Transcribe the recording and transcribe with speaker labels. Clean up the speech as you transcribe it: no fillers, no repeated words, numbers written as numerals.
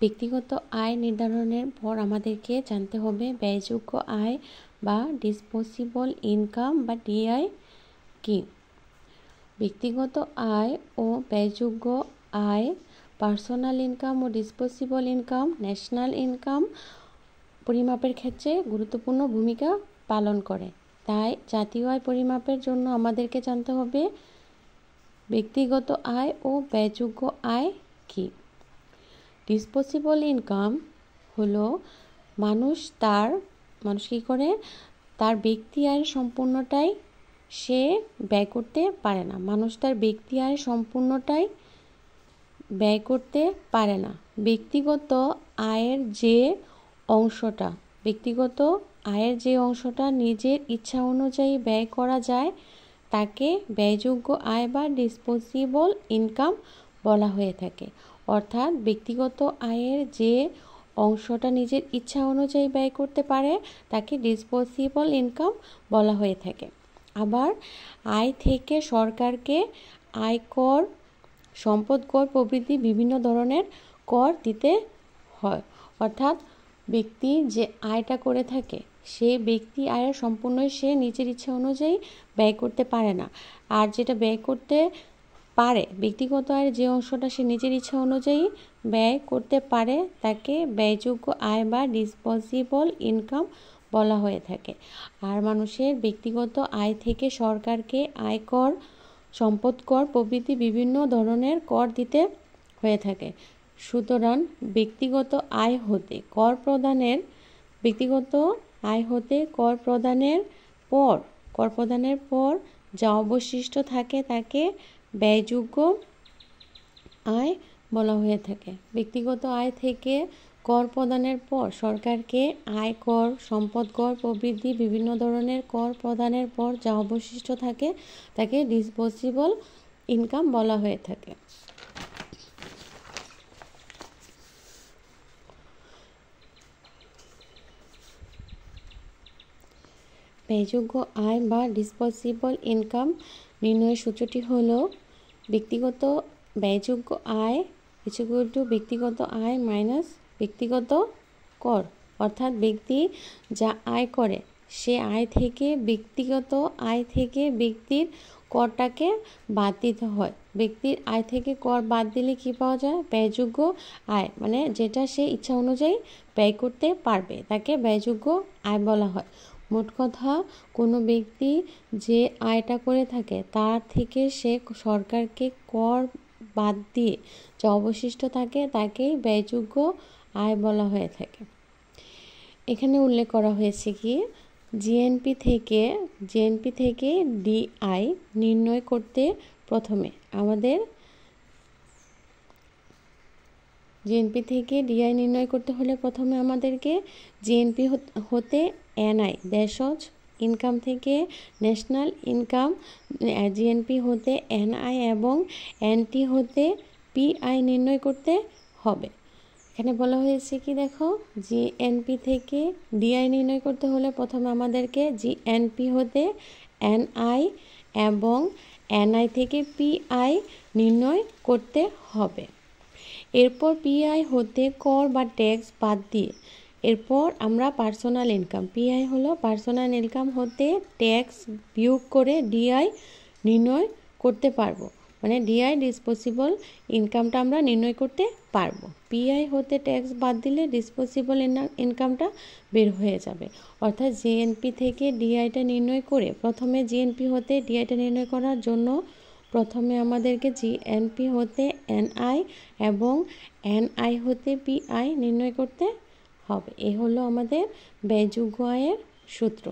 Speaker 1: ব্যক্তিগত আয় নির্ধারণের পর আমাদেরকে জানতে হবে ব্যয়যোগ্য আয় বা ডিসপোজেবল ইনকাম বা ডিআই কি। ব্যক্তিগত আয় ও ব্যয়যোগ্য আয় পার্সোনাল ইনকাম ও ডিসপোজেবল ইনকাম ন্যাশনাল ইনকাম পরিমাপের ক্ষেত্রে গুরুত্বপূর্ণ ভূমিকা পালন করে। তাই জাতীয় আয় পরিমাপের জন্য আমাদেরকে জানতে হবে ব্যক্তিগত আয় ও ব্যয়যোগ্য আয় কি। ডিসপোজেবল ইনকাম হলো মানুষ কী করে তার ব্যক্তি আয়ের সম্পূর্ণটাই সে ব্যয় করতে পারে না। মানুষ তার ব্যক্তি আয়ের সম্পূর্ণটাই ব্যয় করতে পারে না। ব্যক্তিগত আয়ের যে অংশটা নিজের ইচ্ছা অনুযায়ী ব্যয় করা যায় তাকে ব্যয়যোগ্য আয় বা ডিসপোজেবল ইনকাম বলা হয়ে থাকে। অর্থাৎ ব্যক্তিগত আয়ের যে অংশটা নিজের ইচ্ছা অনুযায়ী ব্যয় করতে পারে তাকে ডিসপোজেবল ইনকাম বলা হয়ে থাকে। আবার আয় থেকে সরকারকে আয়কর, সম্পদ কর প্রভৃতি বিভিন্ন ধরনের কর দিতে হয়। অর্থাৎ ব্যক্তি যে আয়টা করে থাকে সে ব্যক্তি আয়ের সম্পূর্ণই সে নিজের ইচ্ছা অনুযায়ী ব্যয় করতে পারে না। আর যেটা ব্যয় করতে পারে, ব্যক্তিগত আয়ের যে অংশটা সে নিজের ইচ্ছা অনুযায়ী ব্যয় করতে পারে তাকে ব্যয়যোগ্য আয় বা ডিসপোজেবল ইনকাম বলা হয়ে থাকে। আর মানুষের ব্যক্তিগত আয় থেকে সরকারকে আয়কর, সম্পদ কর প্রভৃতি বিভিন্ন ধরনের কর দিতে হয়ে থাকে। সুতরাং ব্যক্তিগত আয় হতে কর প্রদানের পর যা অবশিষ্ট থাকে তাকে ব্যয়যোগ্য আয় বলা হয়ে থাকে। ব্যক্তিগত আয় থেকে কর প্রদানের পর সরকারকে আয়কর, সম্পদ কর প্রভৃতি বিভিন্ন ধরনের কর প্রদানের পর যা অবশিষ্ট থাকে তাকে ডিসপোজেবল ইনকাম বলা হয়ে থাকে। ব্যয়যোগ্য আয় বা ডিসপোজেবল ইনকাম নির্ণয়ের সূত্রটি হলো ব্যয়যোগ্য আয় ব্যক্তিগত আয় মাইনাস ব্যক্তিগত কর। অর্থাৎ ব্যক্তি যা আয় করে সে আয় থেকে ব্যক্তির করটাকে বাদ দিতে হয়। ব্যক্তির আয় থেকে কর বাদ দিলে কি পাওয়া যায়? ব্যয়যোগ্য আয়, মানে যেটা সে ইচ্ছা অনুযায়ী ব্যয় করতে পারবে তাকে ব্যয়যোগ্য আয় বলা হয়। মোট কথা, কোনো ব্যক্তি যে আয়টা করে থাকে তার থেকে সে সরকারকে কর বাদ দিয়ে যা অবশিষ্ট থাকে তাকেই ব্যয়যোগ্য আয় বলা হয়ে থাকে। এখানে উল্লেখ করা হয়েছে কি জিএনপি থেকে ডিআই নির্ণয় করতে প্রথমে আমাদেরকে জিএনপি হতে এনআই দেশজ ইনকাম থেকে ন্যাশনাল ইনকাম, জিএনপি হতে এনআই এবং এনটি হতে পিআই নির্ণয় করতে হবে। এখানে বলা হয়েছে কি দেখো, জিএনপি থেকে ডিআই নির্ণয় করতে হলে প্রথমে আমাদেরকে জিএনপি হতে এনআই এবং এনআই থেকে পিআই নির্ণয় করতে হবে। এরপর পিআই হতে কর বা ট্যাক্স বাদ দিয়ে এরপর আমরা পার্সোনাল ইনকাম, পিআই হলো পার্সোনাল ইনকাম হতে ট্যাক্স বিয়োগ করে ডিআই নির্ণয় করতে পারবো। মানে ডিআই ডিসপোজেবল ইনকামটা আমরা নির্ণয় করতে পারবো। পিআই হতে ট্যাক্স বাদ দিলে ডিসপোজেবল ইনকামটা বের হয়ে যাবে। অর্থাৎ জিএনপি থেকে ডিআইটা নির্ণয় করে প্রথমে জিএনপি হতে ডিআইটা নির্ণয় করার জন্য প্রথমে আমাদেরকে জিএনপি হতে এনআই এবং এনআই হতে পিআই নির্ণয় করতে হবে। এ হলো আমাদের ব্যয়যোগ্য আয়ের সূত্র।